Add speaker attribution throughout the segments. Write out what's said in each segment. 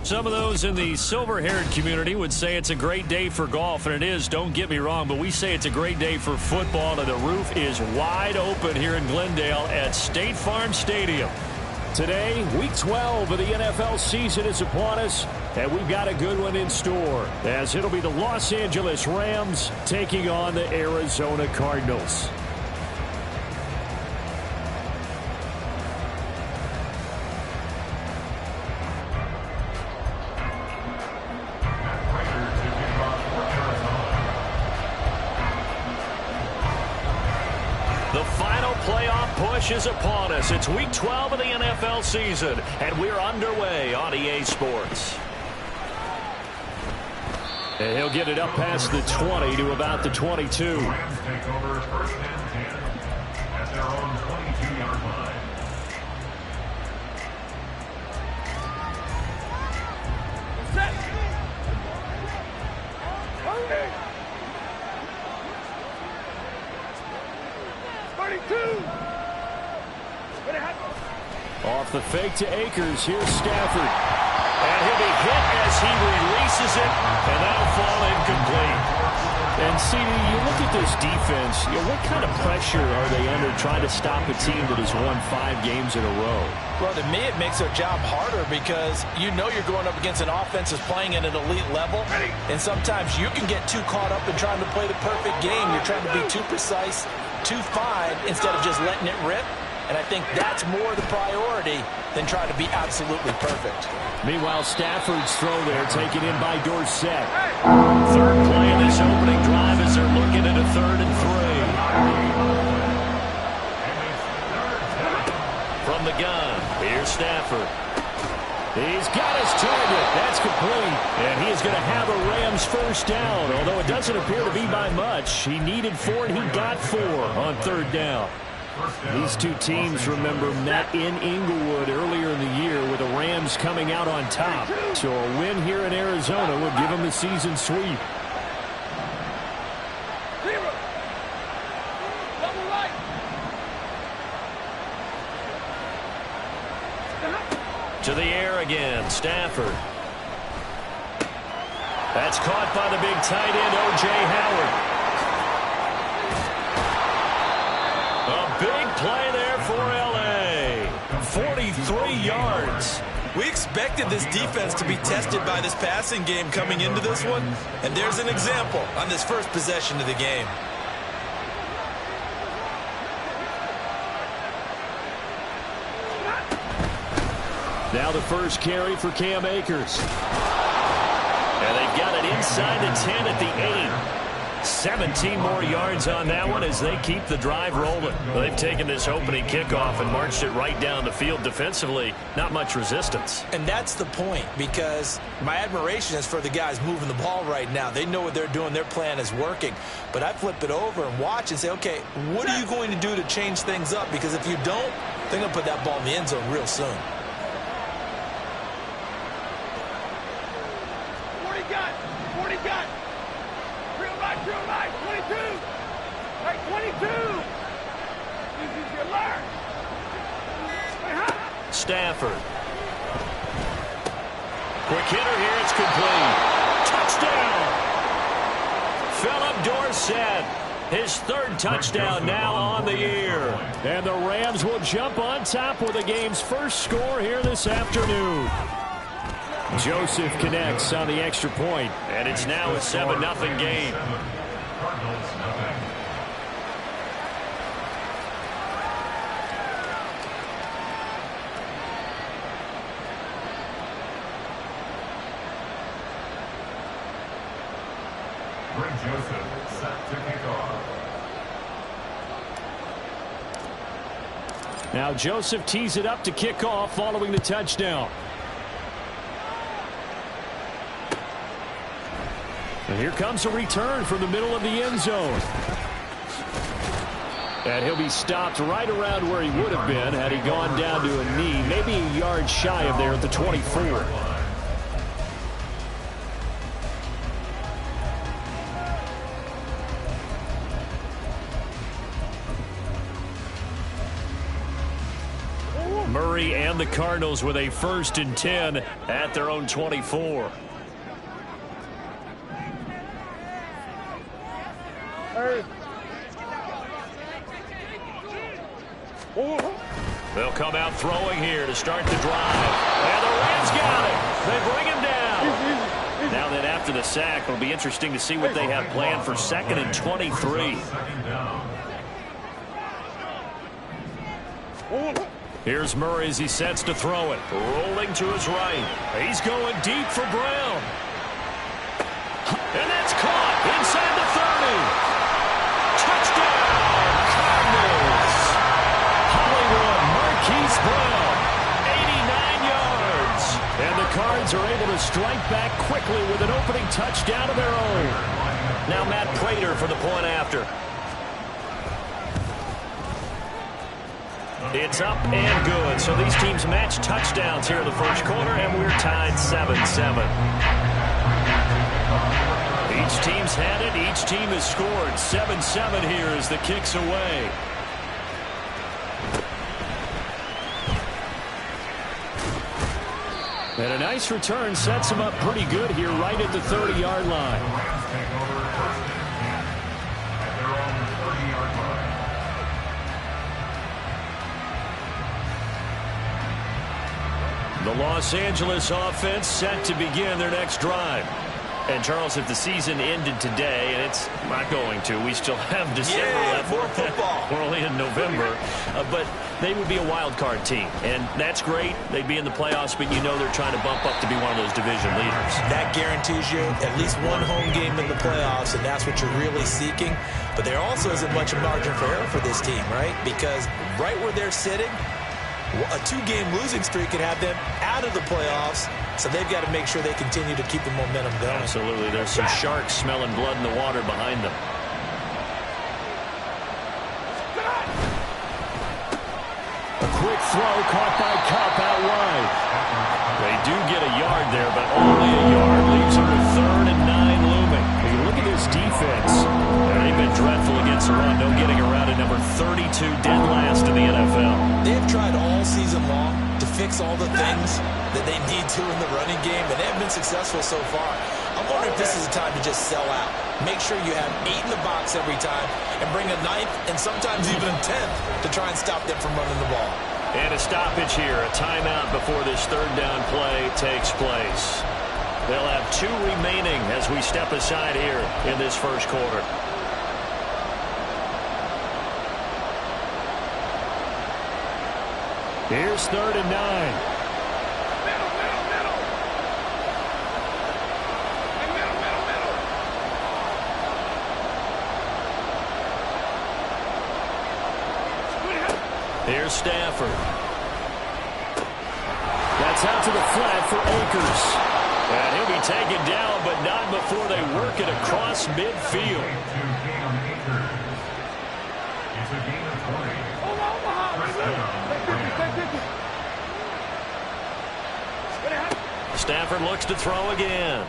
Speaker 1: Some of those in the silver-haired community would say it's a great day for golf, and it is, don't get me wrong, but we say it's a great day for football, and the roof is wide open here in Glendale at State Farm Stadium. Today, Week 12 of the NFL season is upon us, and we've got a good one in store, as it'll be the Los Angeles Rams taking on the Arizona Cardinals. Is upon us. It's Week 12 of the NFL season, and we're underway on EA Sports. And he'll get it up past the 20 to about the 22.
Speaker 2: Rams take over first and 10 at their own 22-yard line.
Speaker 3: Set. Okay. 32.
Speaker 1: Off the fake to Akers. Here's Stafford. And he'll be hit as he releases it, and that'll fall incomplete. And, CD, you look at this defense, what kind of pressure are they under trying to stop a team that has won 5 games in a row?
Speaker 4: Well, to me, it makes their job harder because you know you're going up against an offense that's playing at an elite level, and sometimes you can get too caught up in trying to play the perfect game. You're trying to be too precise, too fine, instead of just letting it rip. And I think that's more the priority than trying to be absolutely perfect.
Speaker 1: Meanwhile, Stafford's throw there taken in by Dorsett. Third play in this opening drive as they're looking at a 3rd and 3. From the gun, here's Stafford. He's got his target. That's complete. And he is going to have a Rams first down, although it doesn't appear to be by much. He needed 4, and he got 4 on 3rd down. These two teams, remember, met in Inglewood earlier in the year with the Rams coming out on top. So a win here in Arizona would give them the season sweep. To the air again, Stafford. That's caught by the big tight end, O.J. Howard. Big play there for L.A. 43 yards.
Speaker 5: We expected this defense to be tested by this passing game coming into this one, and there's an example on this first possession of the game.
Speaker 1: Now the first carry for Cam Akers. And they've got it inside the 10 at the 8. 17 more yards on that one as they keep the drive rolling. They've taken this opening kickoff and marched it right down the field defensively. Not much resistance.
Speaker 4: And that's the point, because my admiration is for the guys moving the ball right now. They know what they're doing. Their plan is working. But I flip it over and watch and say, okay, what are you going to do to change things up? Because if you don't, they're going to put that ball in the end zone real soon.
Speaker 1: Stafford. Quick hitter here. It's complete. Touchdown. Philip Dorsett. His 3rd touchdown now on the year. And the Rams will jump on top with the game's first score here this afternoon. Joseph connects on the extra point, and it's now a 7-0 game.
Speaker 2: Joseph set to kick off.
Speaker 1: Now Joseph tees it up to kick off following the touchdown. And here comes a return from the middle of the end zone. And he'll be stopped right around where he would have been had he gone down to a knee, maybe a yard shy of there at the 24. Murray and the Cardinals with a 1st and 10 at their own 24. They'll come out throwing here to start the drive. And the Rams got it. They bring him down. Now then, after the sack, it'll be interesting to see what they have planned for 2nd and 23. Here's Murray as he sets to throw it. Rolling to his right. He's going deep for Brown. And that's caught inside the 30. Touchdown, Cardinals. Hollywood Marquise Brown, 89 yards. And the Cards are able to strike back quickly with an opening touchdown of their own. Now Matt Prater for the point after. It's up and good. So these teams match touchdowns here in the first quarter, and we're tied 7-7. Each team's had it. Each team has scored. 7-7 here as the kick's away. And a nice return sets him up pretty good here right at the 30-yard line. The Los Angeles offense set to begin their next drive. And, Charles, if the season ended today, and it's not going to, we still have December left.
Speaker 5: More football.
Speaker 1: We're only in November. But they would be a wild card team. And that's great. They'd be in the playoffs, but you know they're trying to bump up to be one of those division leaders.
Speaker 4: That guarantees you at least one home game in the playoffs, and that's what you're really seeking. But there also isn't much of margin for error for this team, right? Because right where they're sitting, a 2-game losing streak could have them out of the playoffs, so they've got to make sure they continue to keep the momentum going.
Speaker 1: Absolutely. There's some sharks smelling blood in the water behind them. A quick throw caught by Kupp out wide. They do get a yard there, but only a yard. Leaves them with 3rd and 9 looming. You look at this defense. They've been dreadful against the run. No getting around at number 32, dead last in the NFL.
Speaker 4: They've tried all season long to fix all the things that they need to in the running game, and they haven't been successful so far. I'm wondering if this is a time to just sell out. Make sure you have 8 in the box every time and bring a 9th and sometimes even a 10th to try and stop them from running the ball.
Speaker 1: And a stoppage here, a timeout before this 3rd down play takes place. They'll have 2 remaining as we step aside here in this first quarter. Here's 3rd and 9. Here's Stafford. That's out to the flat for Akers. And he'll be taken down, but not before they work it across midfield. Stafford looks to throw again.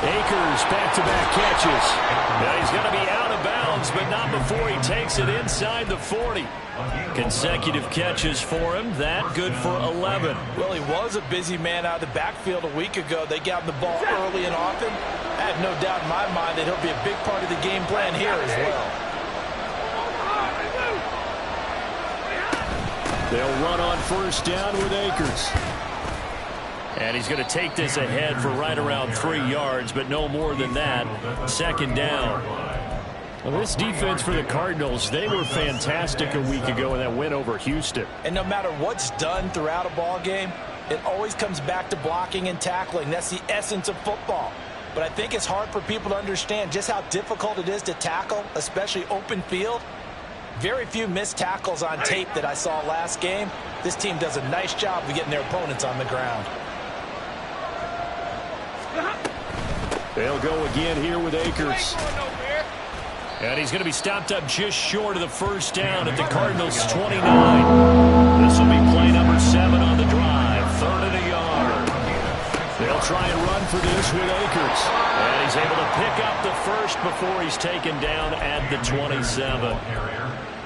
Speaker 1: Akers back-to-back catches. Now he's going to be out of bounds, but not before he takes it inside the 40. Consecutive catches for him. That good for 11.
Speaker 4: Well, he was a busy man out of the backfield a week ago. They got him the ball early and often. I have no doubt in my mind that he'll be a big part of the game plan here as well.
Speaker 1: They'll run on 1st down with Akers. And he's going to take this ahead for right around 3 yards, but no more than that. 2nd down. Well, this defense for the Cardinals, they were fantastic a week ago in that win over Houston.
Speaker 4: And no matter what's done throughout a ball game, it always comes back to blocking and tackling. That's the essence of football. But I think it's hard for people to understand just how difficult it is to tackle, especially open field. Very few missed tackles on tape that I saw last game. This team does a nice job of getting their opponents on the ground.
Speaker 1: They'll go again here with Akers. And he's going to be stopped up just short of the 1st down at the Cardinals' 29. This will be play number 7 on the drive. 3rd and a yard. They'll try and run for this with Akers. And he's able to pick up the 1st before he's taken down at the 27.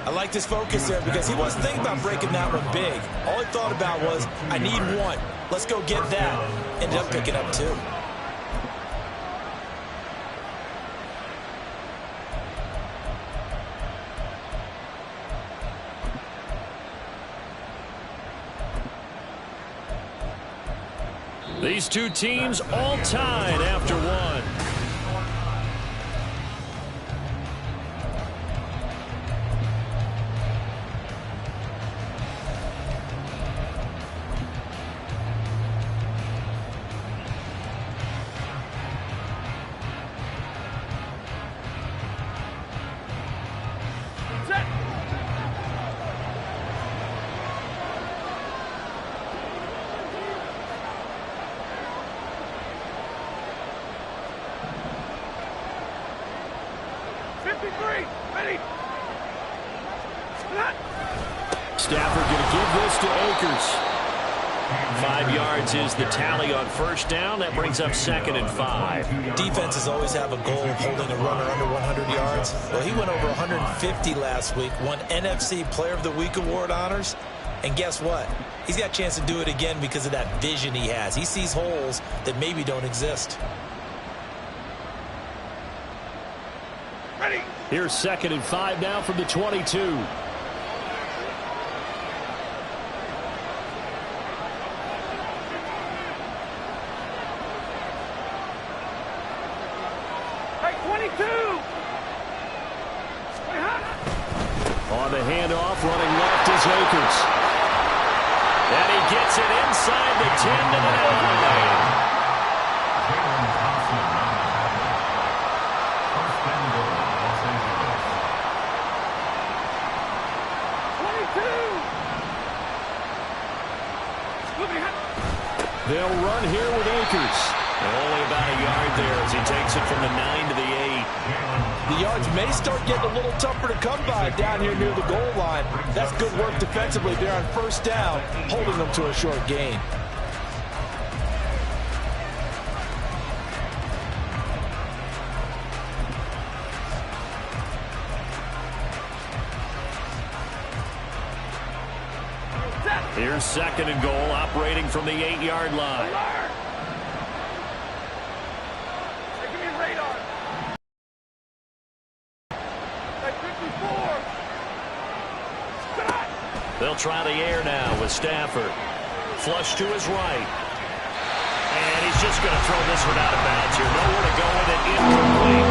Speaker 4: I liked his focus there because he wasn't thinking about breaking that one big. All he thought about was, I need one. Let's go get that. Ended up picking up 2.
Speaker 1: These two teams all tied after 1.
Speaker 3: Set. Ready.
Speaker 1: Stafford going to give this to Akers. 5 yards is the tally on first down. That brings up 2nd and 5.
Speaker 4: Defenses always have a goal of holding a runner under 100 yards. Well, he went over 150 last week, won NFC Player of the Week award honors. And guess what? He's got a chance to do it again because of that vision he has. He sees holes that maybe don't exist.
Speaker 3: Ready.
Speaker 1: Here's 2nd and 5 now from the 22. On the handoff, running left is Akers. And he gets it inside the 10 to the 9. They'll run here with Akers. Only about a yard there as he takes it from the 9 to the 8.
Speaker 4: The yards may start getting a little tougher to come by down here near the goal line. That's good work defensively there on first down, holding them to a short gain.
Speaker 1: Here's 2nd and goal, operating from the 8-yard line. They'll try the air now with Stafford. Flush to his right. And he's just going to throw this one out of bounds here. Nowhere to go with it. Incomplete.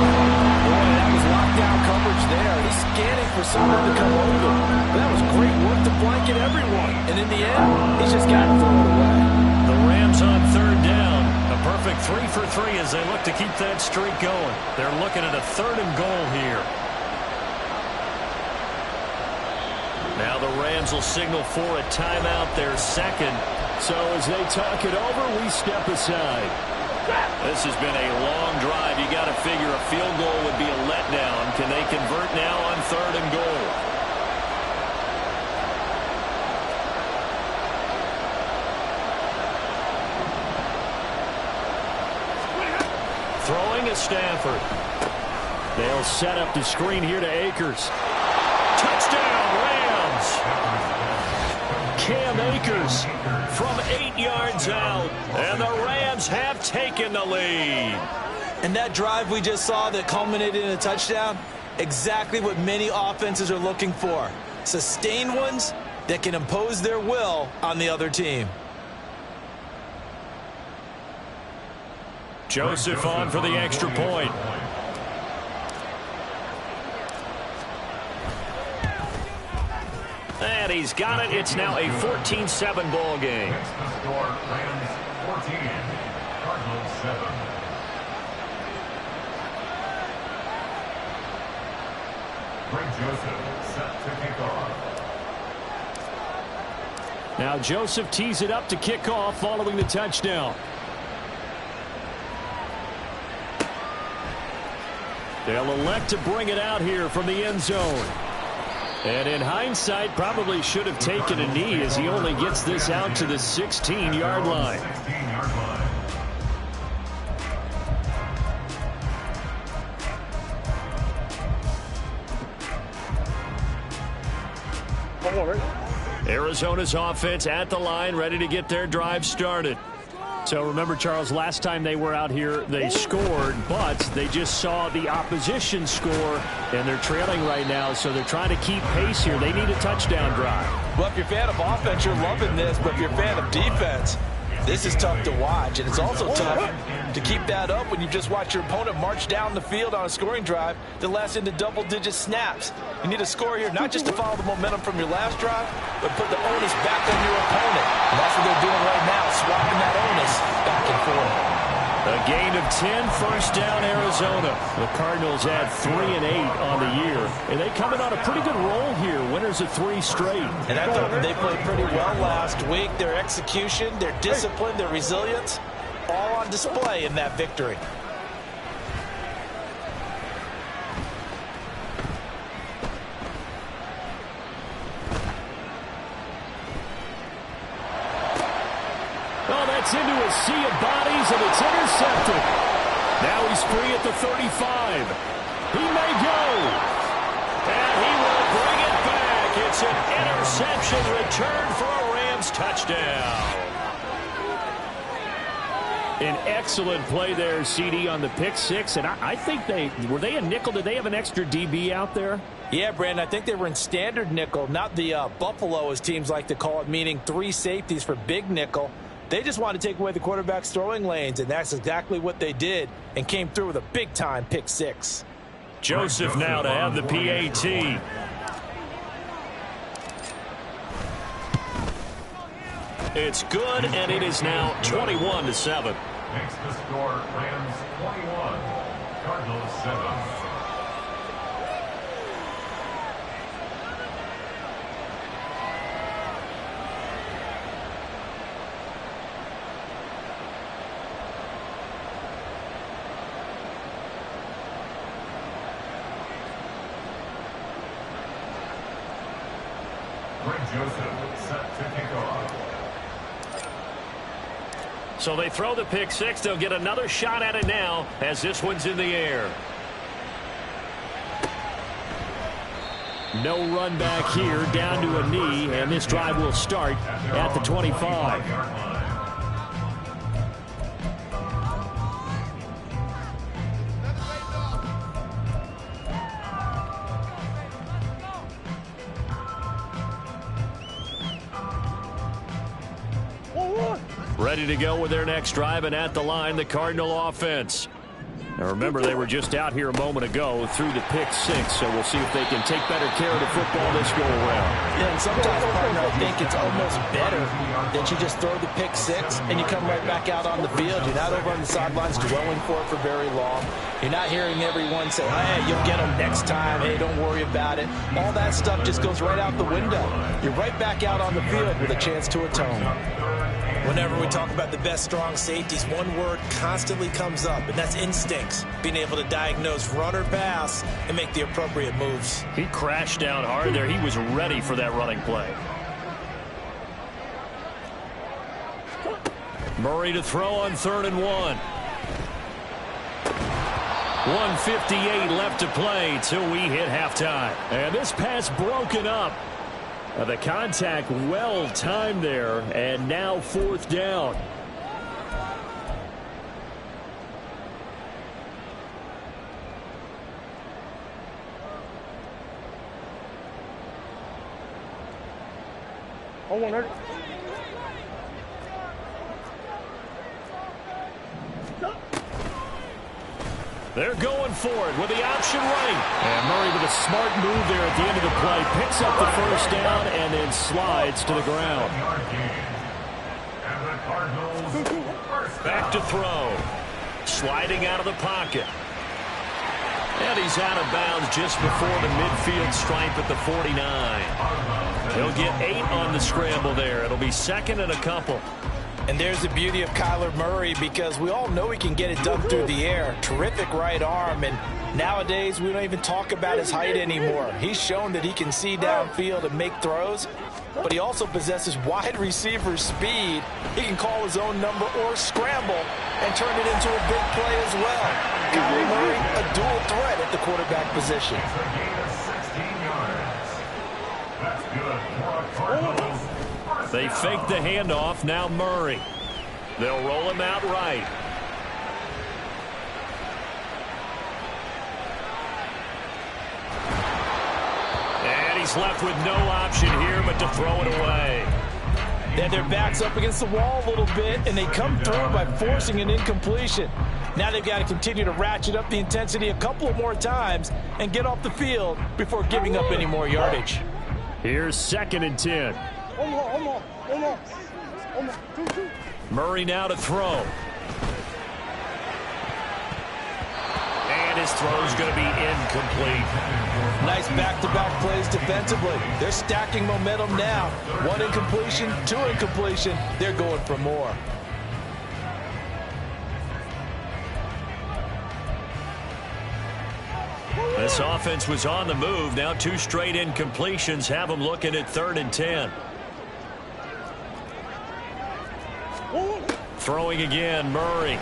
Speaker 4: Boy, that was lockdown coverage there. He's scanning for someone to come open. But that was great work to blanket everyone. And in the end, he's just got to throw it away.
Speaker 1: The Rams on 3rd down. A perfect 3 for 3 as they look to keep that streak going. They're looking at a 3rd and goal here. Now the Rams will signal for a timeout, their 2nd. So as they talk it over, we step aside. This has been a long drive. You got to figure a field goal would be a letdown. Can they convert now on 3rd and goal? Throwing is Stafford. They'll set up the screen here to Akers. Touchdown, Rams! Cam Akers from 8 yards out, and the Rams have taken the lead.
Speaker 4: And that drive we just saw that culminated in a touchdown, exactly what many offenses are looking for. Sustained ones that can impose their will on the other team.
Speaker 1: Joseph on for the extra point. And he's got it. It's now a 14-7 ball game.
Speaker 2: That's the score. Rams 14, Cardinals 7. Greg Joseph set to kick off.
Speaker 1: Now Joseph tees it up to kick off following the touchdown. They'll elect to bring it out here from the end zone. And in hindsight, probably should have taken a knee as he only gets this out to the 16-yard line.
Speaker 2: 16-yard line.
Speaker 1: Arizona's offense at the line, ready to get their drive started. So remember, Charles, last time they were out here, they scored, but they just saw the opposition score, and they're trailing right now, so they're trying to keep pace here. They need a touchdown drive.
Speaker 4: Well, if you're a fan of offense, you're loving this, but if you're a fan of defense, this is tough to watch, and it's also tough to keep that up when you just watch your opponent march down the field on a scoring drive that lasts into double-digit snaps. You need a score here, not just to follow the momentum from your last drive, but put the onus back on your opponent. And that's what they're doing right now, swapping that onus back and forth.
Speaker 1: A gain of 10, first down, Arizona. The Cardinals add 3 and 8 on the year. And they come in on a pretty good roll here. Winners of 3 straight.
Speaker 4: And I thought that they played pretty well last week. Their execution, their discipline, their resilience, all on display in that victory.
Speaker 1: Oh, that's into a sea of bodies, and it's intercepted. Now he's free at the 35. He may go. And he will bring it back. It's an interception return for a Rams touchdown. An excellent play there, CD, on the pick six. And I think were they a nickel? Did they have an extra DB out there?
Speaker 4: Yeah, Brandon, I think they were in standard nickel, not the Buffalo, as teams like to call it, meaning 3 safeties for big nickel. They just wanted to take away the quarterback's throwing lanes, and that's exactly what they did, and came through with a big-time pick six.
Speaker 1: Joseph now to have the PAT. It's good, and it is now 21-7.
Speaker 2: Makes the score Rams 21, Cardinals 7. Joseph set to kick off.
Speaker 1: So they throw the pick six. They'll get another shot at it now as this one's in the air. No run back here, down to a knee, and this drive will start at the 25. Ready to go with their next drive, and at the line, the Cardinal offense. Now remember, they were just out here a moment ago through the pick six, so we'll see if they can take better care of the football this go around.
Speaker 4: Yeah, and sometimes, partner, I think it's almost better that you just throw the pick six and you come right back out on the field. You're not over on the sidelines dwelling for it for very long. You're not hearing everyone say, hey, you'll get them next time. Hey, don't worry about it. All that stuff just goes right out the window. You're right back out on the field with a chance to atone.
Speaker 5: Whenever we talk about the best strong safeties, one word constantly comes up, and that's instincts. Being able to diagnose run or pass and make the appropriate moves.
Speaker 1: He crashed down hard there. He was ready for that running play. Murray to throw on 3rd and 1. 1:58 left to play till we hit halftime. And this pass broken up. The contact well timed there, and now 4th down. They're going for it with the option right. And Murray with a smart move there at the end of the play. Picks up the 1st down and then slides to the ground. Back to throw. Sliding out of the pocket. And he's out of bounds just before the midfield stripe at the 49. He'll get 8 on the scramble there. It'll be 2nd and a couple.
Speaker 4: And there's the beauty of Kyler Murray, because we all know he can get it done through the air. Terrific right arm, and nowadays we don't even talk about his height anymore. He's shown that he can see downfield and make throws, but he also possesses wide receiver speed. He can call his own number or scramble and turn it into a big play as well. Kyler Murray, a dual threat at the quarterback position.
Speaker 2: That's good.
Speaker 1: They fake the handoff. Now Murray. They'll roll him out right. And he's left with no option here but to throw it away.
Speaker 4: They had their backs up against the wall a little bit, and they come through by forcing an incompletion. Now they've got to continue to ratchet up the intensity a couple of more times and get off the field before giving up any more yardage.
Speaker 1: Here's 2nd and 10. Murray now to throw. And his throw's going to be incomplete.
Speaker 4: Nice back-to-back plays defensively. They're stacking momentum now. 1 incompletion, 2 incompletion. They're going for more.
Speaker 1: This offense was on the move. Now 2 straight incompletions have them looking at 3rd and 10. Throwing again, Murray.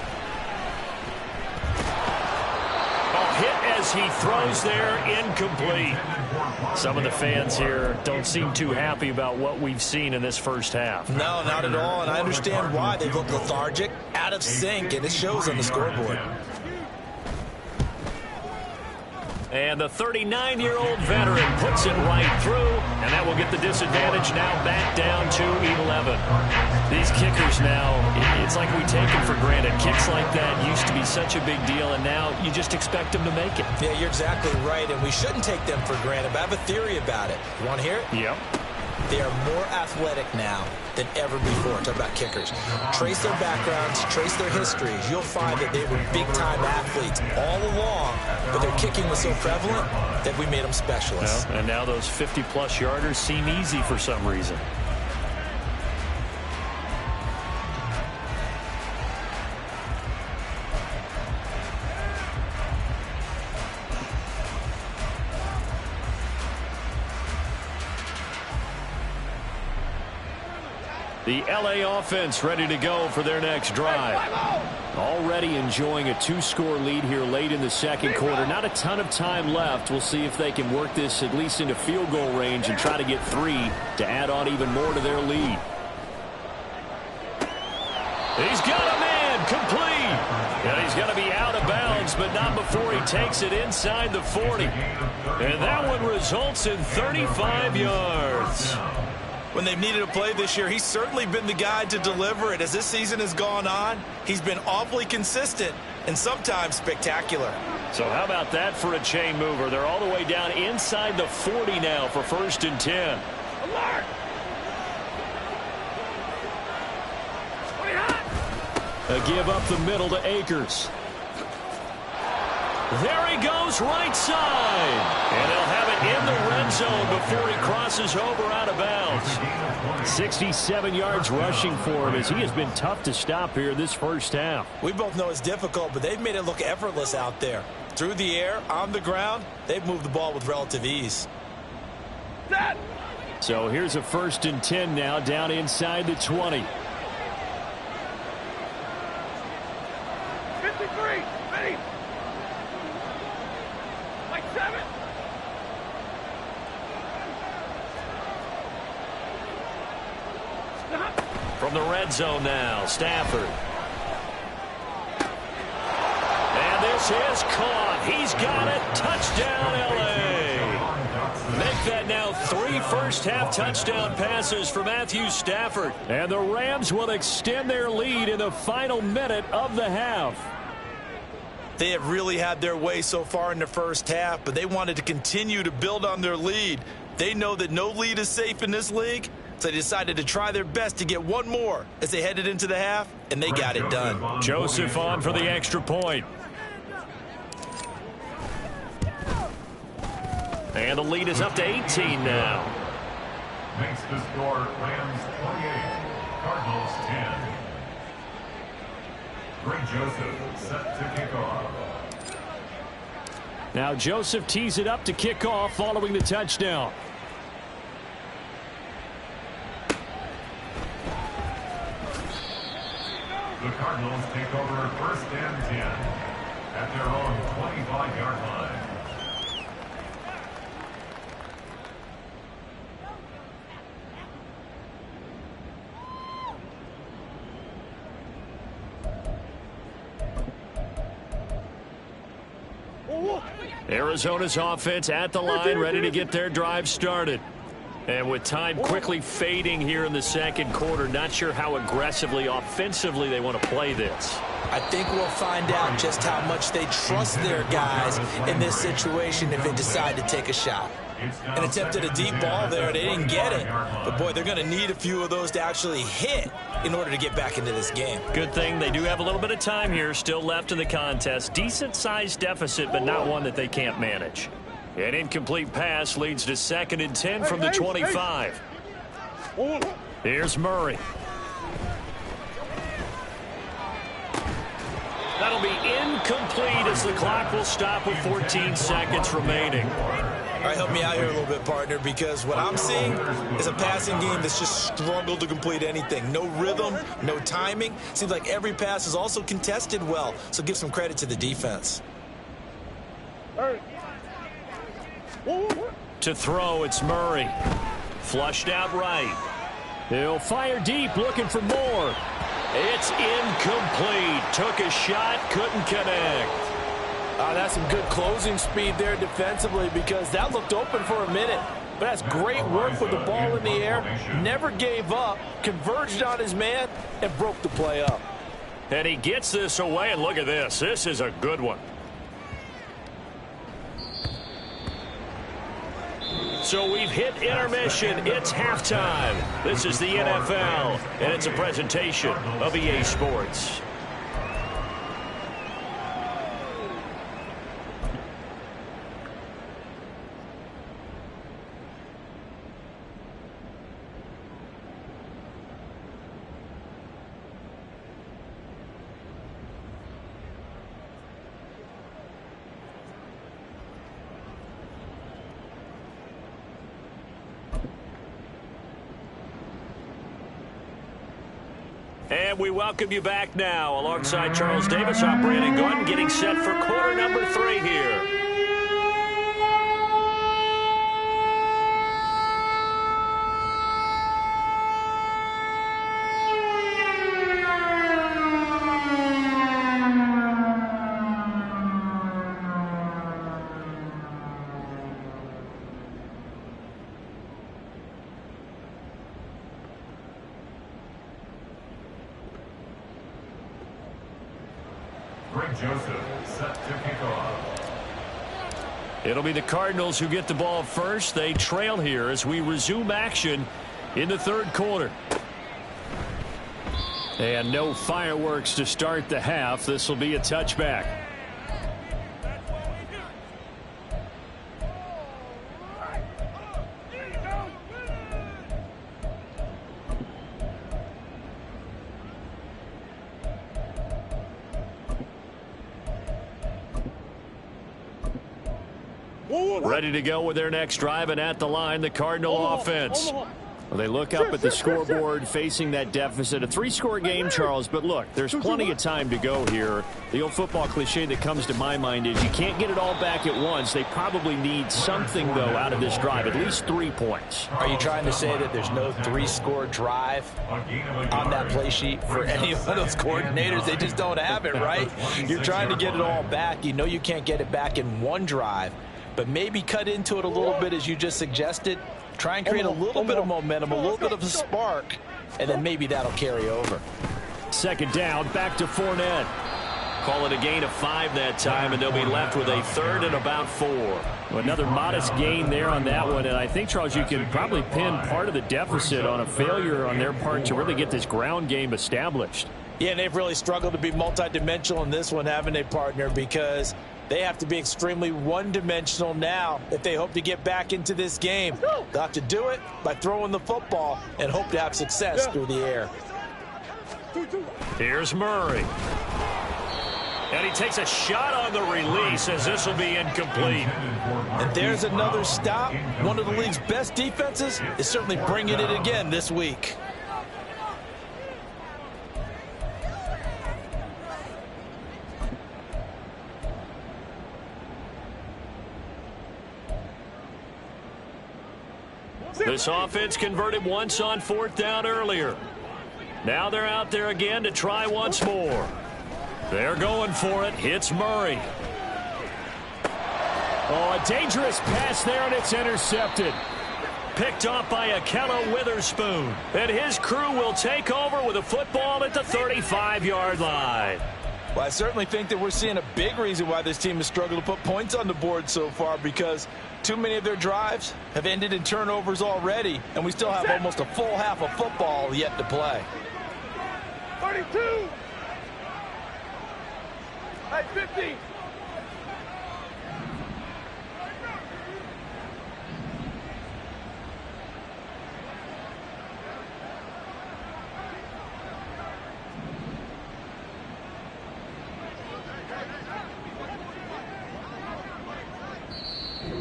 Speaker 1: Hit as he throws there, incomplete. Some of the fans here don't seem too happy about what we've seen in this first half.
Speaker 5: No, not at all, and I understand why. They look lethargic, out of sync, and it shows on the scoreboard.
Speaker 1: And the 39-year-old veteran puts it right through, and that will get the disadvantage now back down to 11. These kickers now, it's like we take them for granted. Kicks like that used to be such a big deal, and now you just expect them to make it.
Speaker 5: Yeah, you're exactly right, and we shouldn't take them for granted, but I have a theory about it. You want to hear it?
Speaker 1: Yep.
Speaker 5: They are more athletic now than ever before. Talk about kickers. Trace their backgrounds, trace their histories. You'll find that they were big-time athletes all along, but their kicking was so prevalent that we made them specialists.
Speaker 1: Well, and now those 50-plus yarders seem easy for some reason. The LA offense ready to go for their next drive. Already enjoying a 2-score lead here late in the second quarter. Not a ton of time left. We'll see if they can work this at least into field goal range and try to get 3 to add on even more to their lead. He's got a man complete. And he's going to be out of bounds, but not before he takes it inside the 40. And that one results in 35 yards.
Speaker 4: When they've needed a play this year, he's certainly been the guy to deliver it. As this season has gone on, he's been awfully consistent and sometimes spectacular.
Speaker 1: So how about that for a chain mover? They're all the way down inside the 40 now for 1st and 10.
Speaker 3: Alert!
Speaker 1: A give up the middle to Akers. There he goes, right side. And he'll have it in the red zone before he crosses over out of bounds. 67 yards rushing for him as he has been tough to stop here this first half.
Speaker 5: We both know it's difficult, but they've made it look effortless out there. Through the air, on the ground, they've moved the ball with relative ease.
Speaker 1: So here's a 1st and 10 now down inside the 20.
Speaker 3: 53, ready. Like 7. Stop.
Speaker 1: From the red zone now, Stafford. And this is caught. He's got it. Touchdown, L.A. Make that now 3 first-half touchdown passes for Matthew Stafford. And the Rams will extend their lead in the final minute of the half.
Speaker 4: They have really had their way so far in the first half, but they wanted to continue to build on their lead. They know that no lead is safe in this league, so they decided to try their best to get one more as they headed into the half, and they got it done.
Speaker 1: Joseph on for the extra point. And the lead is up to 18 now.
Speaker 2: Makes the score Rams 28, Cardinals 10. Greg Joseph set to kick off.
Speaker 1: Now Joseph tees it up to kick off following the touchdown.
Speaker 2: The Cardinals take over 1st and 10 at their own 25-yard line.
Speaker 1: Arizona's offense at the line, ready to get their drive started. And with time quickly fading here in the second quarter, not sure how aggressively, offensively they want to play this.
Speaker 5: I think we'll find out just how much they trust their guys in this situation if they decide to take a shot. An attempt at a deep ball there. They didn't get it. But, boy, they're going to need a few of those to actually hit in order to get back into this game.
Speaker 1: Good thing they do have a little bit of time here still left in the contest. Decent-sized deficit, but not one that they can't manage. An incomplete pass leads to 2nd and 10 from the 25. Here's Murray. That'll be incomplete as the clock will stop with 14 seconds remaining.
Speaker 5: All right, help me out here a little bit, partner, because what I'm seeing is a passing game that's just struggled to complete anything. No rhythm, no timing. Seems like every pass is also contested well, so give some credit to the defense.
Speaker 1: To throw, it's Murray. Flushed out right. He'll fire deep, looking for more. It's incomplete. Took a shot, couldn't connect.
Speaker 4: That's some good closing speed there defensively because that looked open for a minute. But that's great work with the ball in the air. Never gave up, converged on his man, and broke the play up.
Speaker 1: And he gets this away, and look at this. This is a good one. So we've hit intermission. It's halftime. This is the NFL, and it's a presentation of EA Sports. And we welcome you back now. Alongside Charles Davis, I'm Brandon Gordon, getting set for quarter number 3 here. It'll be the Cardinals who get the ball first. They trail here as we resume action in the third quarter. And no fireworks to start the half. This will be a touchback. Ready to go with their next drive, and at the line, the Cardinal offense. Well, they look up at the scoreboard facing that deficit. A 3-score game, Charles, but look, there's plenty of time to go here. The old football cliche that comes to my mind is you can't get it all back at once. They probably need something, though, out of this drive, at least 3 points.
Speaker 5: Are you trying to say that there's no 3-score drive on that play sheet for any of those coordinators? They just don't have it, right? You're trying to get it all back. You know you can't get it back in one drive. But maybe cut into it a little bit as you just suggested. Try and create a little bit of momentum, a little bit of a spark, and then maybe that'll carry over.
Speaker 1: Second down, back to Fournette. Call it a gain of 5 that time, and they'll be left with a 3rd and about 4. Another modest gain there on that one, and I think, Charles, you can probably pin part of the deficit on a failure on their part to really get this ground game established.
Speaker 5: Yeah, and they've really struggled to be multidimensional in this one, haven't they, partner? Because they have to be extremely one-dimensional now if they hope to get back into this game. They'll have to do it by throwing the football and hope to have success through the air.
Speaker 1: Here's Murray. And he takes a shot on the release as this will be incomplete.
Speaker 5: And there's another stop. One of the league's best defenses is certainly bringing it again this week.
Speaker 1: This offense converted once on 4th down earlier. Now they're out there again to try once more. They're going for it. Hits Murray. Oh, a dangerous pass there, and it's intercepted. Picked off by Akella Witherspoon. And his crew will take over with a football at the 35-yard line.
Speaker 4: Well, I certainly think that we're seeing a big reason why this team has struggled to put points on the board so far, because too many of their drives have ended in turnovers already, and we still have almost a full half of football yet to play.
Speaker 3: 32. Hey, 50.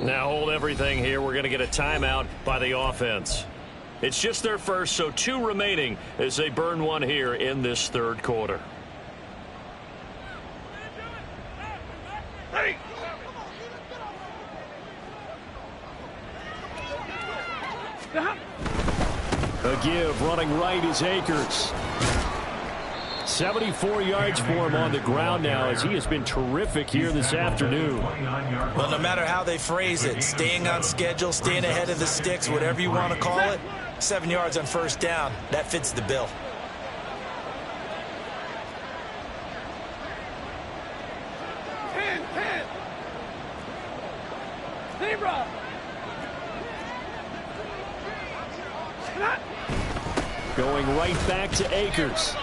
Speaker 1: Now hold everything here. We're going to get a timeout by the offense. It's just their first, so 2 remaining as they burn one here in this third quarter.
Speaker 3: Ready.
Speaker 1: A give running right is Akers. 74 yards for him on the ground now, as he has been terrific here this afternoon.
Speaker 5: Well, no matter how they phrase it, staying on schedule, staying ahead of the sticks, whatever you want to call it, 7 yards on first down, that fits the bill.
Speaker 3: Zebra.
Speaker 1: Going right back to Akers.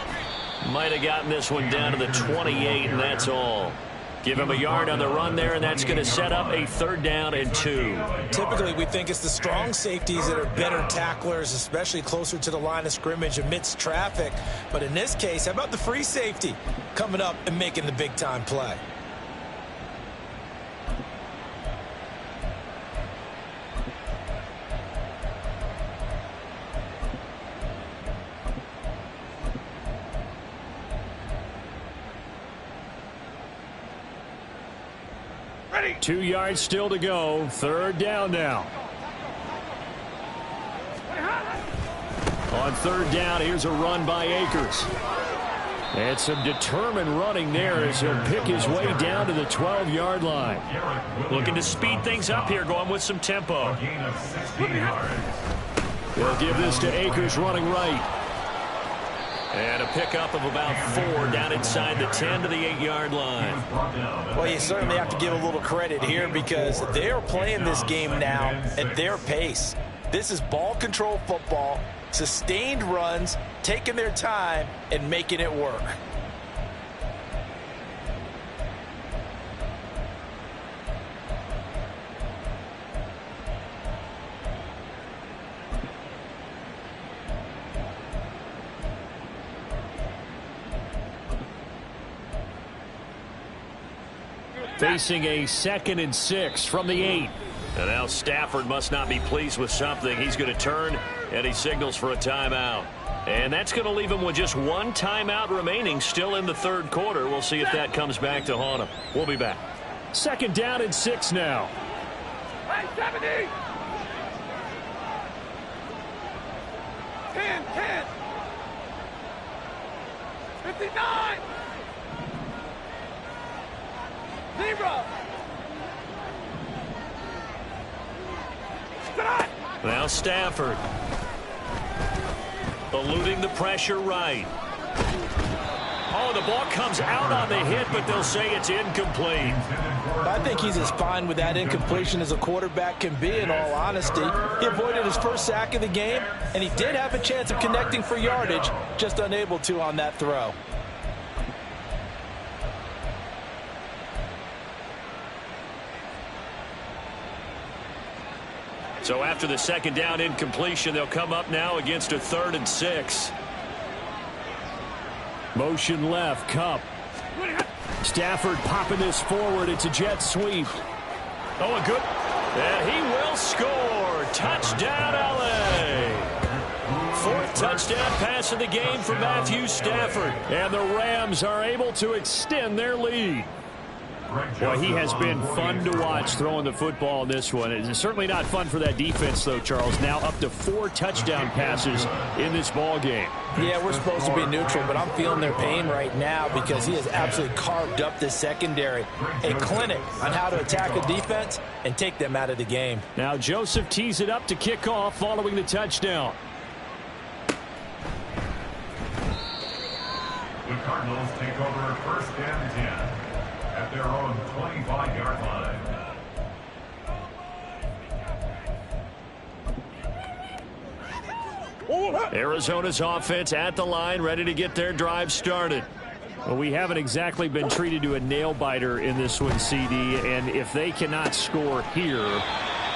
Speaker 1: Might have gotten this one down to the 28, and that's all. Give him a yard on the run there, and that's going to set up a 3rd down and 2.
Speaker 5: Typically, we think it's the strong safeties that are better tacklers, especially closer to the line of scrimmage amidst traffic. But in this case, how about the free safety coming up and making the big-time play?
Speaker 3: Ready.
Speaker 1: 2 yards still to go. 3rd down now. On 3rd down, here's a run by Akers. And some determined running there as he'll pick his way down to the 12-yard line. Looking to speed things up here, going with some tempo. They'll give this to Akers running right. And a pickup of about 4 down inside the 10 to the 8-yard line.
Speaker 5: Well, you certainly have to give a little credit here because they are playing this game now at their pace. This is ball control football, sustained runs, taking their time, and making it work.
Speaker 1: Facing a 2nd and 6 from the 8. And now Stafford must not be pleased with something. He's going to turn, and he signals for a timeout. And that's going to leave him with just 1 timeout remaining still in the 3rd quarter. We'll see if that comes back to haunt him. We'll be back. 2nd down and 6 now.
Speaker 3: Hey, 70. 10. 59. Zebra.
Speaker 1: Now Stafford. Eluding the pressure right. Oh, the ball comes out on the hit, but they'll say it's incomplete.
Speaker 5: I think he's as fine with that incompletion as a quarterback can be, in all honesty. He avoided his first sack of the game, and he did have a chance of connecting for yardage, just unable to on that throw.
Speaker 1: So after the 2nd down incompletion, they'll come up now against a 3rd and 6. Motion left, Cup. Stafford popping this forward. It's a jet sweep. Oh, a good. And he will score. Touchdown, L.A. 4th touchdown pass of the game for Matthew Stafford. And the Rams are able to extend their lead. Boy, he has been fun to watch throwing the football in this one. It's certainly not fun for that defense, though, Charles. Now up to 4 touchdown passes in this ball game.
Speaker 4: Yeah, we're supposed to be neutral, but I'm feeling their pain right now because he has absolutely carved up this secondary. A clinic on how to attack a defense and take them out of the game.
Speaker 1: Now Joseph tees it up to kick off following the touchdown.
Speaker 2: The Cardinals take over 1st and 10 at their own 25-yard line.
Speaker 1: Arizona's offense at the line, ready to get their drive started. Well, we haven't exactly been treated to a nail-biter in this one, CD, and if they cannot score here,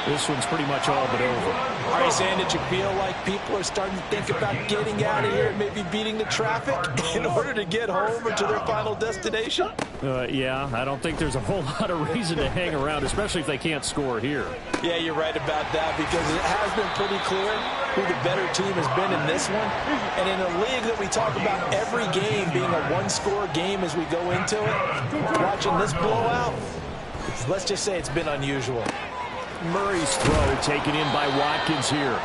Speaker 1: this one's pretty much all but over.
Speaker 4: Are you saying that you feel like people are starting to think about getting out of here and maybe beating the traffic in order to get home or to their final destination?
Speaker 1: Yeah, I don't think there's a whole lot of reason to hang around, especially if they can't score here.
Speaker 4: Yeah, you're right about that because it has been pretty clear who the better team has been in this one. And in a league that we talk about every game being a one-score game as we go into it, watching this blowout, let's just say it's been unusual.
Speaker 1: Murray's throw taken in by Watkins here.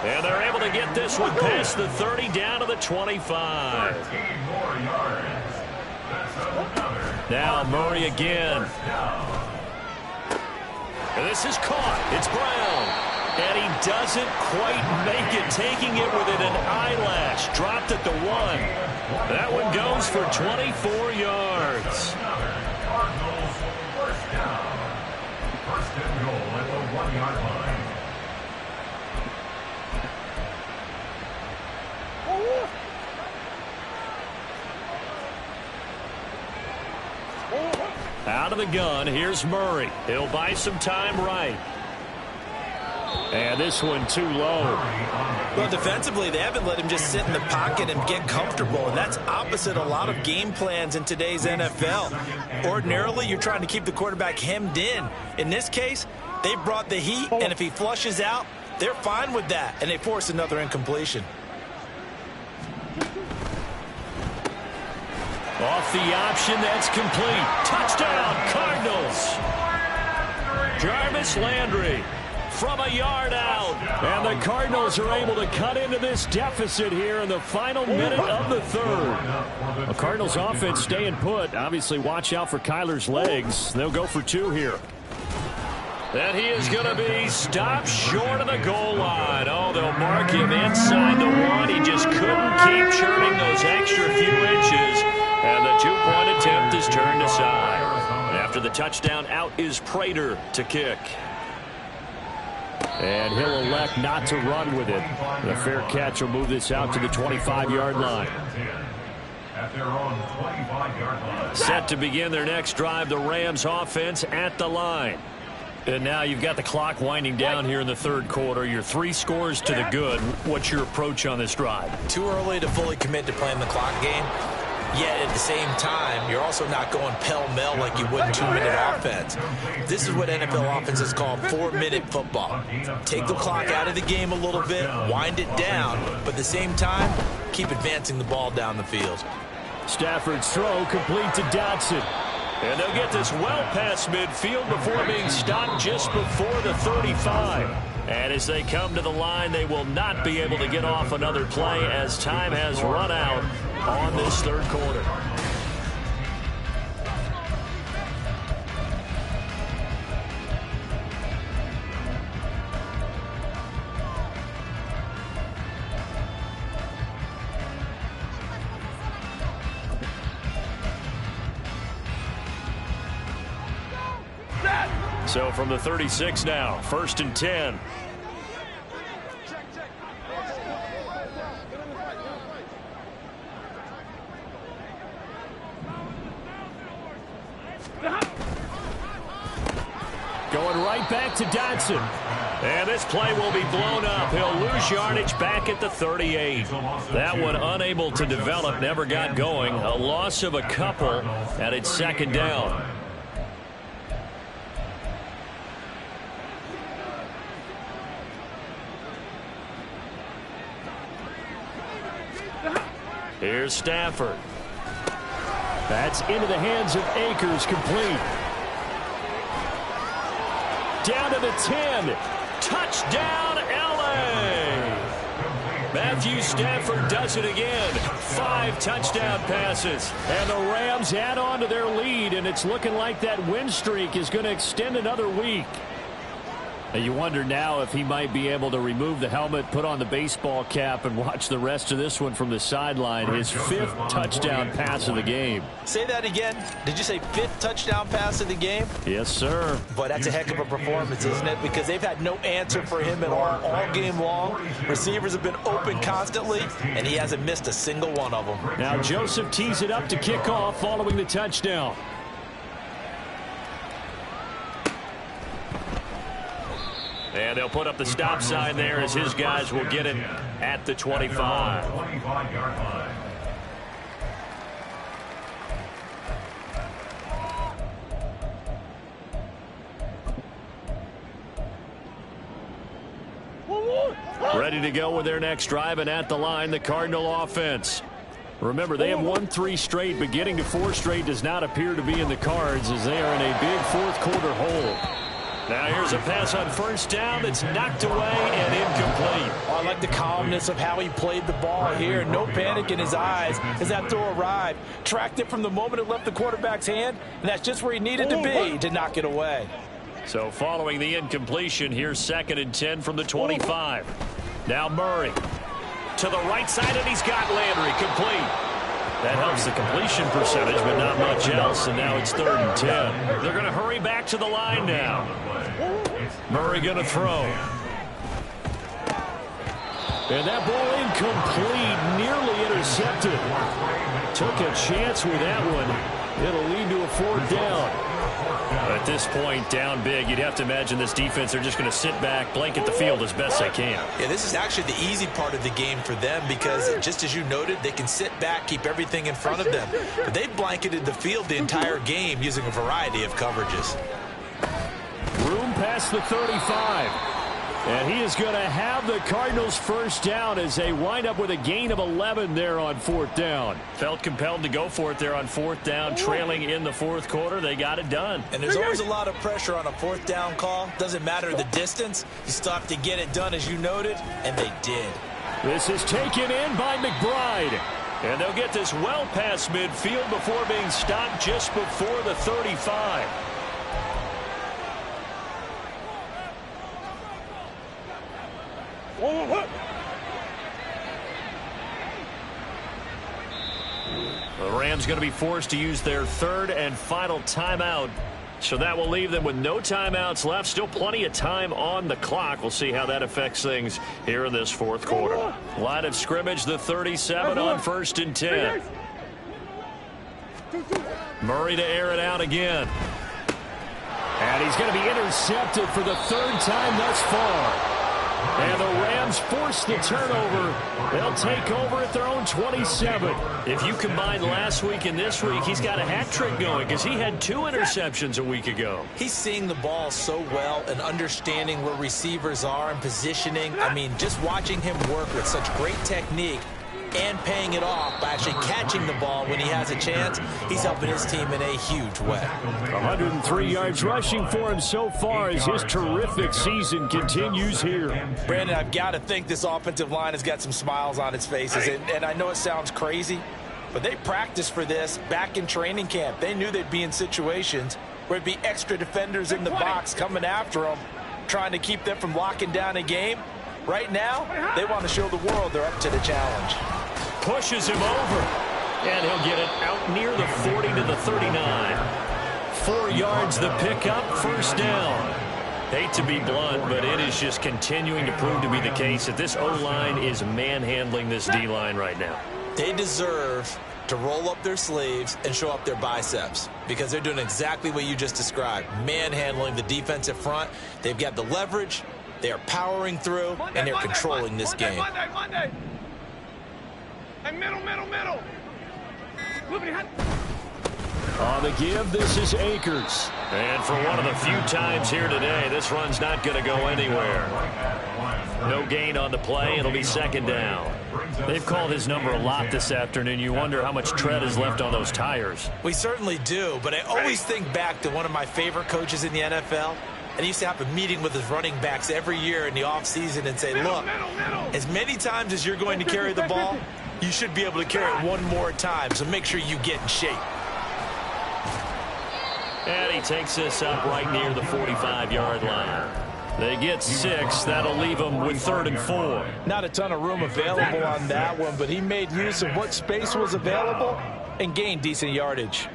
Speaker 1: And they're able to get this one past the 30 down to the 25.
Speaker 2: 13 more yards. That's
Speaker 1: Now Murray again. And this is caught. It's Brown. And he doesn't quite make it, taking it within an eyelash. Dropped at the 1. That one goes for 24 yards.
Speaker 2: Cardinals first down. 1st and goal at the 1-yard line.
Speaker 1: Out of the gun, here's Murray. He'll buy some time right. And this one too low.
Speaker 4: Well, defensively, they haven't let him just sit in the pocket and get comfortable, and that's opposite a lot of game plans in today's NFL. Ordinarily, you're trying to keep the quarterback hemmed in. In this case, they brought the heat, and if he flushes out, they're fine with that, and they force another incompletion.
Speaker 1: Off the option, that's complete. Touchdown, Cardinals. Jarvis Landry from a yard out. And the Cardinals are able to cut into this deficit here in the final minute of the 3rd. The Cardinals offense staying put. Obviously, watch out for Kyler's legs. They'll go for 2 here. And he is going to be stopped short of the goal line. Oh, they'll mark him inside the 1. He just couldn't keep churning those extra few inches. And the 2-point attempt is turned aside. After the touchdown, out is Prater to kick. And he'll elect not to run with it. The fair catch will move this out to the 25-yard line.
Speaker 2: At their own 25-yard line.
Speaker 1: Set to begin their next drive, the Rams offense at the line. And now you've got the clock winding down here in the 3rd quarter. You're 3 scores to the good. What's your approach on this drive?
Speaker 5: Too early to fully commit to playing the clock game. Yet at the same time, you're also not going pell-mell like you would in 2-minute offense. This is what NFL offenses call 4-minute football. Take the clock out of the game a little bit, wind it down, but at the same time, keep advancing the ball down the field.
Speaker 1: Stafford's throw complete to Dotson. And they'll get this well past midfield before being stopped just before the 35. And as they come to the line, they will not be able to get off another play as time has run out on this 3rd quarter. So from the 36 now, 1st and 10. Going right back to Dotson. And this play will be blown up. He'll lose yardage back at the 38. That one unable to develop, never got going. A loss of a couple, and it's 2nd down. Here's Stafford. That's into the hands of Akers, complete. down to the 10. Touchdown, L.A. Matthew Stafford does it again. 5 touchdown passes. And the Rams add on to their lead, and it's looking like that win streak is going to extend another week. And you wonder now if he might be able to remove the helmet, put on the baseball cap, and watch the rest of this one from the sideline. His 5th touchdown pass of the game.
Speaker 4: Say that again. Did you say 5th touchdown pass of the game?
Speaker 1: Yes, sir.
Speaker 4: But that's a heck of a performance, isn't it? Because they've had no answer for him at all game long. Receivers have been open constantly, and he hasn't missed a single one of them.
Speaker 1: Now Joseph tees it up to kick off following the touchdown. And they'll put up the stop sign there as his guys will get it at the 25.
Speaker 2: 25-yard line.
Speaker 1: Ready to go with their next drive, and at the line, the Cardinal offense. Remember, they have won 3 straight, but getting to 4 straight does not appear to be in the cards as they are in a big fourth-quarter hole. Now here's a pass on first down that's knocked away and incomplete.
Speaker 4: I like the calmness of how he played the ball here. No panic in his eyes as that throw arrived. Tracked it from the moment it left the quarterback's hand, and that's just where he needed to be to knock it away.
Speaker 1: So following the incompletion, here's 2nd and 10 from the 25. Now Murray to the right side, and he's got Landry complete. That helps the completion percentage, but not much else, and now it's 3rd and 10. They're going to hurry back to the line now. Murray going to throw. And that ball incomplete, nearly intercepted. Took a chance with that one. It'll lead to a 4th down. At this point, down big, you'd have to imagine this defense are just going to sit back, blanket the field as best they can.
Speaker 5: Yeah, this is actually the easy part of the game for them because, just as you noted, they can sit back, keep everything in front of them. But they've blanketed the field the entire game using a variety of coverages.
Speaker 1: Room past the 35. And he is going to have the Cardinals first down as they wind up with a gain of 11 there on 4th down. Felt compelled to go for it there on 4th down, trailing in the 4th quarter. They got it done.
Speaker 5: And there's always a lot of pressure on a 4th down call. Doesn't matter the distance. You still have to get it done, as you noted, and they did.
Speaker 1: This is taken in by McBride. And they'll get this well past midfield before being stopped just before the 35. The Rams going to be forced to use their 3rd and final timeout. So that will leave them with no timeouts left. Still plenty of time on the clock. We'll see how that affects things here in this 4th quarter. Line of scrimmage, the 37 on 1st and 10. Murray to air it out again. And he's going to be intercepted for the 3rd time thus far. And the Rams force the turnover. They'll take over at their own 27. If you combine last week and this week, he's got a hat trick going because he had 2 interceptions a week ago.
Speaker 5: He's seeing the ball so well and understanding where receivers are and positioning. I mean, just watching him work with such great technique and paying it off by actually catching the ball when he has a chance, he's helping his team in a huge way.
Speaker 1: 103 yards rushing for him so far as his terrific season continues here.
Speaker 4: Brandon, I've got to think this offensive line has got some smiles on its faces, and I know it sounds crazy, but they practiced for this back in training camp. They knew they'd be in situations where there'd be extra defenders in the box coming after them, trying to keep them from locking down a game. Right now, they want to show the world they're up to the challenge.
Speaker 1: Pushes him over, and he'll get it out near the 40 to the 39. 4 yards the pickup, 1st down. Hate to be blunt, but it is just continuing to prove to be the case that this O-line is manhandling this D-line right now.
Speaker 5: They deserve to roll up their sleeves and show up their biceps because they're doing exactly what you just described, manhandling the defensive front. They've got the leverage. They are powering through, and they're controlling this game.
Speaker 3: Monday. And middle.
Speaker 1: On the give, this is Akers. And for one of the few times here today, this run's not going to go anywhere. No gain on the play. It'll be 2nd down. They've called his number a lot this afternoon. You wonder how much tread is left on those tires.
Speaker 5: We certainly do, but I always think back to one of my favorite coaches in the NFL, and he used to have a meeting with his running backs every year in the offseason and say, look, as many times as you're going to carry the ball, you should be able to carry it one more time, so make sure you get in shape.
Speaker 1: And he takes this up right near the 45-yard line. They get 6. That'll leave them with 3rd and 4.
Speaker 4: Not a ton of room available on that one, but he made use of what space was available and gained decent yardage.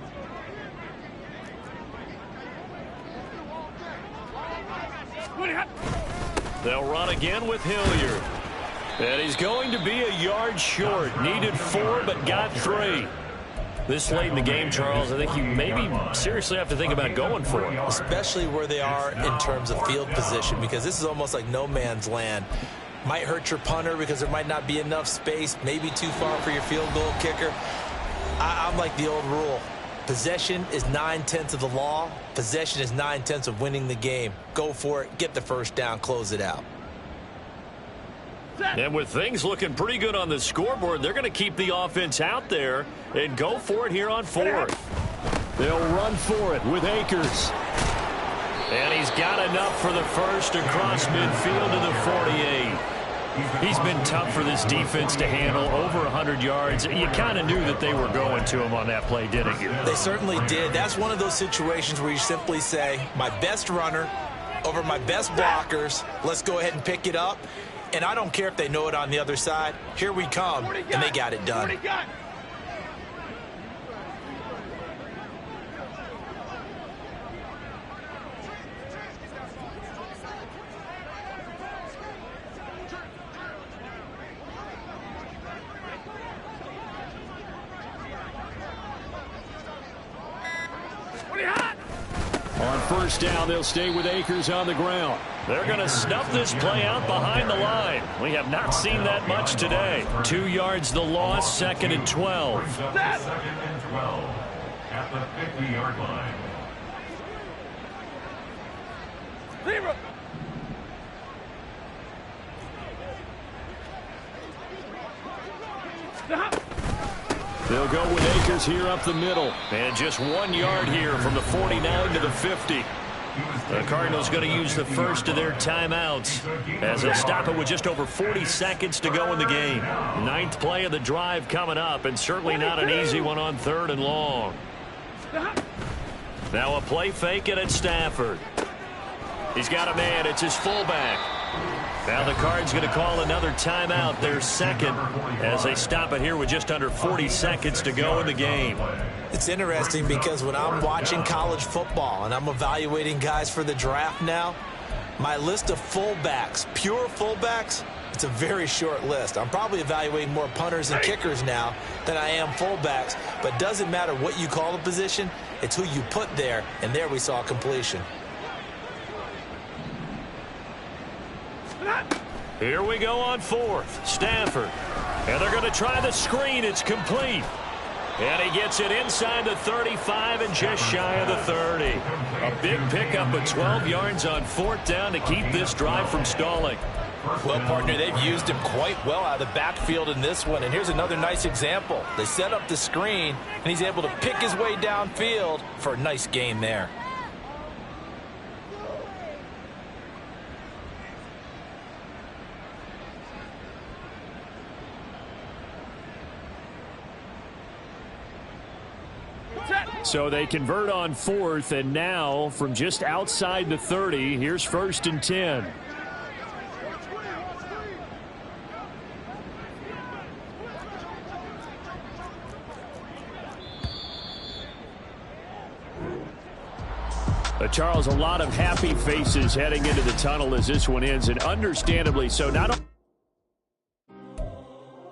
Speaker 1: They'll run again with Hilliard. And he's going to be a yard short. Needed 4, but got 3. This late in the game, Charles, I think you maybe seriously have to think about going for it.
Speaker 5: Especially where they are in terms of field position, because this is almost like no man's land. Might hurt your punter because there might not be enough space, maybe too far for your field goal kicker. I'm like the old rule. Possession is 9/10 of the law. Possession is 9/10 of winning the game. Go for it, get the first down, close it out.
Speaker 1: And with things looking pretty good on the scoreboard, they're going to keep the offense out there and go for it here on 4th. They'll run for it with Akers. And he's got enough for the first across midfield to the 48. He's been tough for this defense to handle, over 100 yards. You kind of knew that they were going to him on that play, didn't you?
Speaker 5: They certainly did. That's one of those situations where you simply say, my best runner over my best blockers, let's go ahead and pick it up. And I don't care if they know it on the other side. Here we come, and they got it done.
Speaker 1: On first down, they'll stay with Akers on the ground. They're going to snuff this play out behind the line. We have not seen that much today. 2 yards the loss, 2nd and 12.
Speaker 2: 2nd and 12 at the 50-yard line.
Speaker 3: Zero.
Speaker 1: They'll go with Akers here up the middle. And just 1 yard here from the 49 to the 50. The Cardinals going to use the first of their timeouts as they'll stop it with just over 40 seconds to go in the game. 9th play of the drive coming up, and certainly not an easy one on 3rd and long. Now a play fake it at Stafford. He's got a man. It's his fullback. Now the Cards going to call another timeout, their second, as they stop it here with just under 40 seconds to go in the game.
Speaker 5: It's interesting because when I'm watching college football and I'm evaluating guys for the draft now, my list of fullbacks, pure fullbacks, it's a very short list. I'm probably evaluating more punters and kickers now than I am fullbacks, but it doesn't matter what you call the position, it's who you put there, and there we saw completion.
Speaker 1: Here we go on 4th. Stafford. And they're going to try the screen. It's complete. And he gets it inside the 35 and just shy of the 30. A big pickup of 12 yards on 4th down to keep this drive from stalling.
Speaker 4: Well, partner, they've used him quite well out of the backfield in this one. And here's another nice example. They set up the screen, and he's able to pick his way downfield for a nice gain there.
Speaker 1: So they convert on 4th, and now from just outside the 30, here's 1st and 10. Charles, a lot of happy faces heading into the tunnel as this one ends, and understandably so. Not